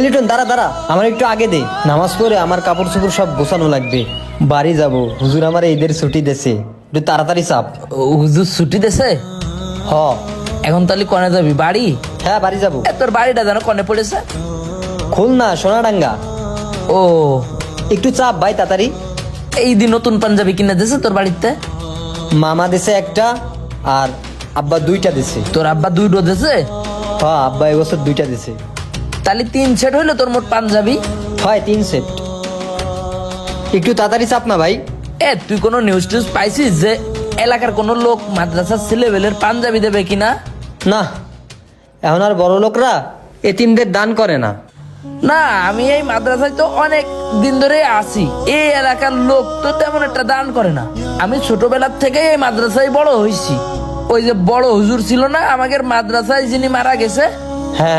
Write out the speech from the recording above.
লিটন দাঁড়া দাঁড়া, আমার একটু আগে দে। নামাজ পড়ে আমার কাপড় চোপড় সব গোছানো লাগবে, বাড়ি যাব। হুজুর আমার ঈদের ছুটি দেছে, একটু তাড়াতাড়ি চাপ। হুজুর ছুটি দেছে? হ। এখন তাহলে কনে যাবি? বাড়ি? হ্যাঁ বাড়ি যাব। তোর বাড়িটা যেন কনে পড়েছে? খুলনা সোনাডাঙ্গা। ও, একটু চাপ ভাই তাড়াতাড়ি। এই দিন নতুন পাঞ্জাবি কিনে দিছে তোর বাড়িতে? মামা দেশে একটা আর আব্বা দুইটা দেশে। তোর আব্বা দুইটো দিছে? হ্যাঁ আব্বা এবছর দুইটা দেশে। তাহলে 3 সেট হইলো তোর মোট পাঞ্জাবি। হয় 3 সেট। একটু তাড়াতাড়ি চাপ না ভাই। তুই কোনো নিউজ টিউজ পাইছিস যে এলাকার কোনো লোক মাদ্রাসার ছেলেবেলের পাঞ্জাবি দেবে কিনা? না, এখন আর বড় লোকরা এতিমদের দান করে না। না, আমি এই মাদ্রাসায় তো অনেক দিন ধরে আছি, এই এলাকার লোক তো তেমন একটা দান করে না। আমি ছোটবেলার থেকে এই মাদ্রাসায় বড় হয়েছি। ওই যে বড় হুজুর ছিল না আমাদের মাদ্রাসায়, যিনি মারা গেছে,